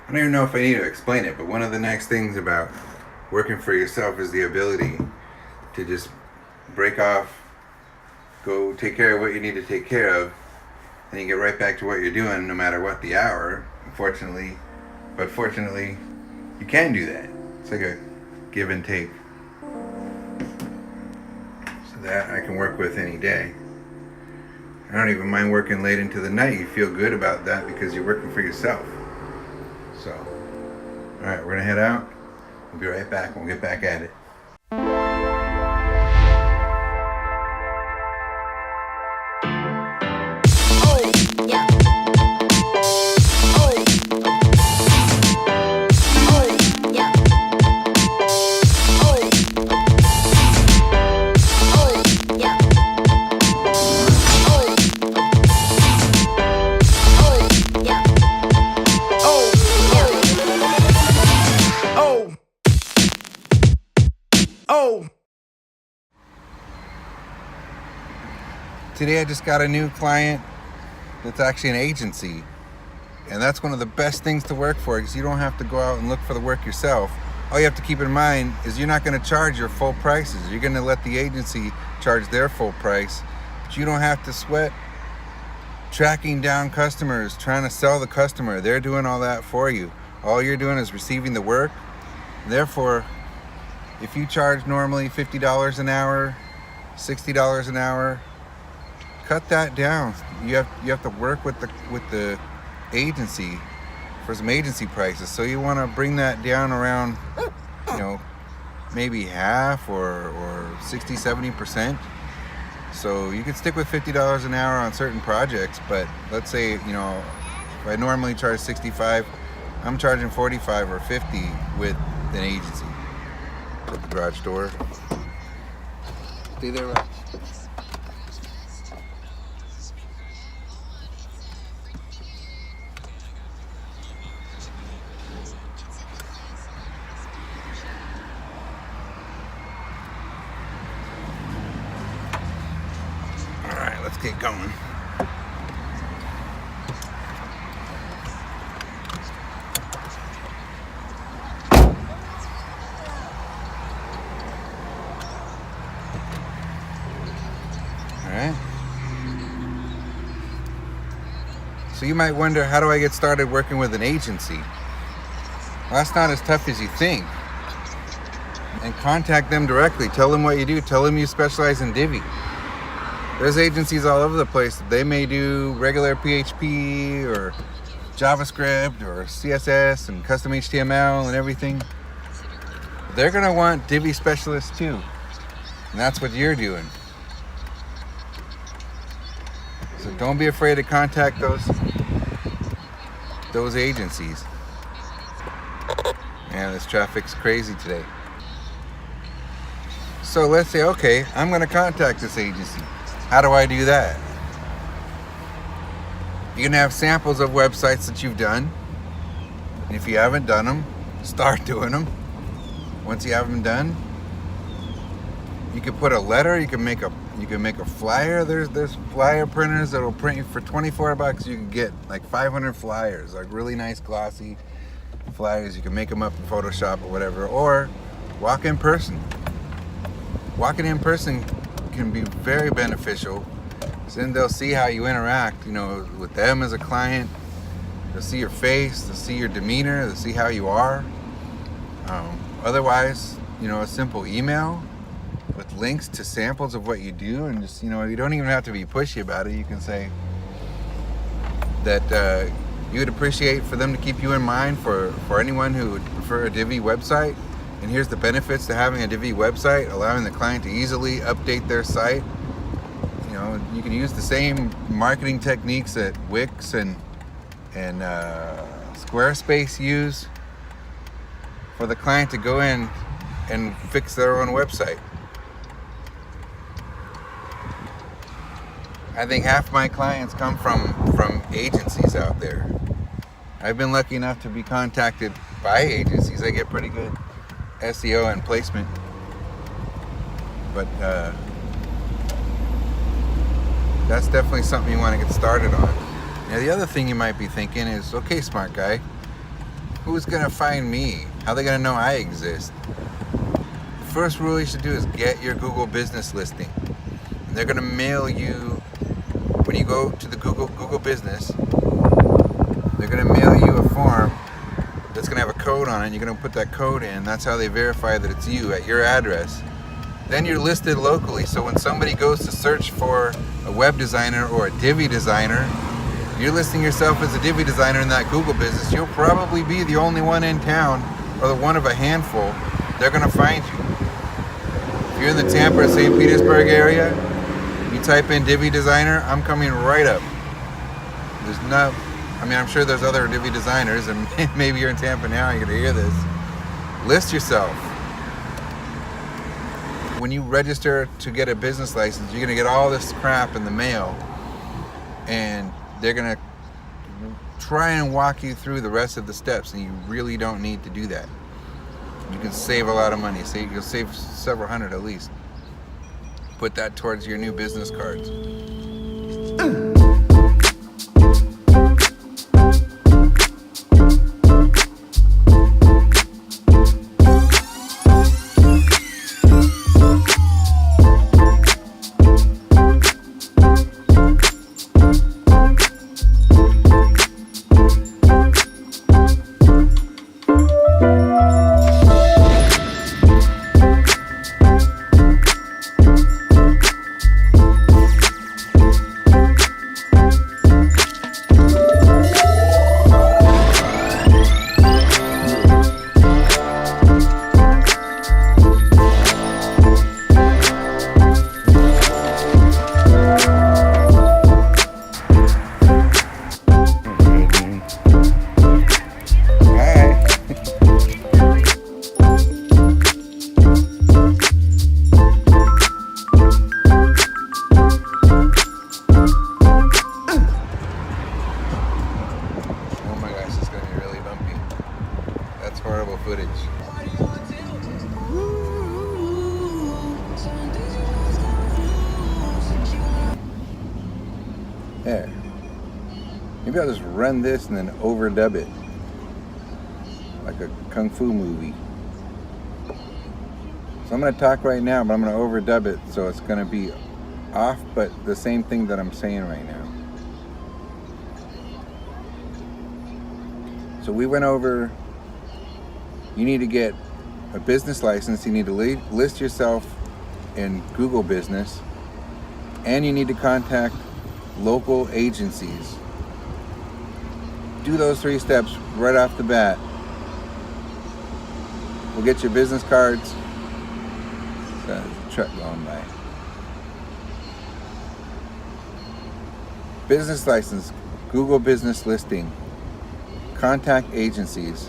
I don't even know if I need to explain it, but one of the nice things about working for yourself is the ability to just break off, go take care of what you need to take care of, and you get right back to what you're doing no matter what the hour. Fortunately, you can do that. It's like a give and take. So that I can work with any day. I don't even mind working late into the night. You feel good about that because you're working for yourself. So, alright, we're gonna head out. We'll be right back. We'll get back at it. Today I just got a new client that's actually an agency, and that's one of the best things to work for because you don't have to go out and look for the work yourself. All you have to keep in mind is you're not going to charge your full prices. You're going to let the agency charge their full price, but you don't have to sweat tracking down customers, trying to sell the customer. They're doing all that for you. All you're doing is receiving the work. Therefore, if you charge normally $50 an hour, $60 an hour, cut that down. You have to work with the agency for some agency prices. So you want to bring that down around, maybe half or 60-70%. So you can stick with $50 an hour on certain projects, but let's say, if I normally charge 65, I'm charging 45 or 50 with an agency. At the garage door. Stay there, right? Let's get going. All right. So you might wonder, how do I get started working with an agency? Well, that's not as tough as you think. And contact them directly. Tell them what you do. Tell them you specialize in Divi. There's agencies all over the place. They may do regular PHP or JavaScript or CSS and custom HTML and everything. They're going to want Divi specialists too. And that's what you're doing. So don't be afraid to contact those agencies. Man, this traffic's crazy today. So let's say, okay, I'm going to contact this agency. How do I do that? You can have samples of websites that you've done. And if you haven't done them, start doing them. Once you have them done, you can put a letter. You can make a flyer. There's flyer printers that'll print you for $24. You can get like 500 flyers, like really nice glossy flyers. You can make them up in Photoshop or whatever, or walk in person. Walking in person can be very beneficial. So then they'll see how you interact, with them as a client. They'll see your face, they'll see your demeanor, they'll see how you are. Otherwise, a simple email with links to samples of what you do, and just, you don't even have to be pushy about it. You can say that you would appreciate for them to keep you in mind for anyone who would prefer a Divi website. And here's the benefits to having a Divi website: allowing the client to easily update their site. You can use the same marketing techniques that Wix and Squarespace use for the client to go in and fix their own website. I think half my clients come from agencies out there. I've been lucky enough to be contacted by agencies. I get pretty good SEO and placement, but that's definitely something you want to get started on. Now, the other thing you might be thinking is, okay, smart guy, who's gonna find me? How are they gonna know I exist? The first rule you should do is get your Google business listing. And they're gonna mail you, when you go to the Google business, they're gonna mail you a form that's gonna have a code on it. You're gonna put that code in. That's how they verify that it's you at your address. Then you're listed locally, so when somebody goes to search for a web designer or a Divi designer, you're listing yourself as a Divi designer in that Google business. You'll probably be the only one in town, or the one of a handful. They're gonna find you. If you're in the Tampa or St. Petersburg area, you type in Divi designer, I'm coming right up. There's no, I mean, I'm sure there's other Divi designers, and maybe you're in Tampa now, you're gonna hear this. List yourself. When you register to get a business license, you're gonna get all this crap in the mail, and they're gonna try and walk you through the rest of the steps, and you really don't need to do that. You can save a lot of money. So you'll save several hundred at least. Put that towards your new business cards. Horrible footage. There. Maybe I'll just run this and then overdub it. Like a kung fu movie. So I'm going to talk right now, but I'm going to overdub it so it's going to be off, but the same thing that I'm saying right now. So we went over, you need to get a business license, you need to list yourself in Google Business, and you need to contact local agencies. Do those 3 steps right off the bat. We'll get your business cards. There's a truck going by. Business license, Google Business listing. Contact agencies.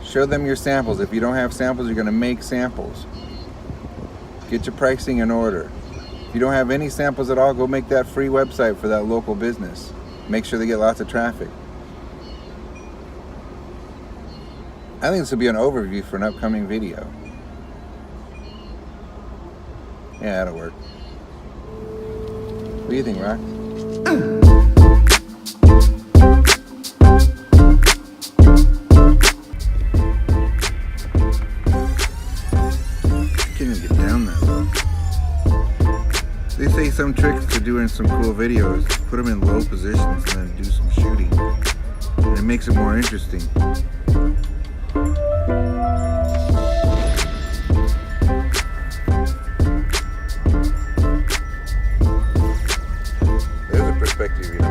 Show them your samples. If you don't have samples, you're going to make samples. Get your pricing in order. If you don't have any samples at all, go make that free website for that local business. Make sure they get lots of traffic. I think this will be an overview for an upcoming video. Yeah, that'll work. What do you think, Rock? They say some tricks to doing some cool videos, put them in low positions and then do some shooting. And it makes it more interesting. There's a perspective.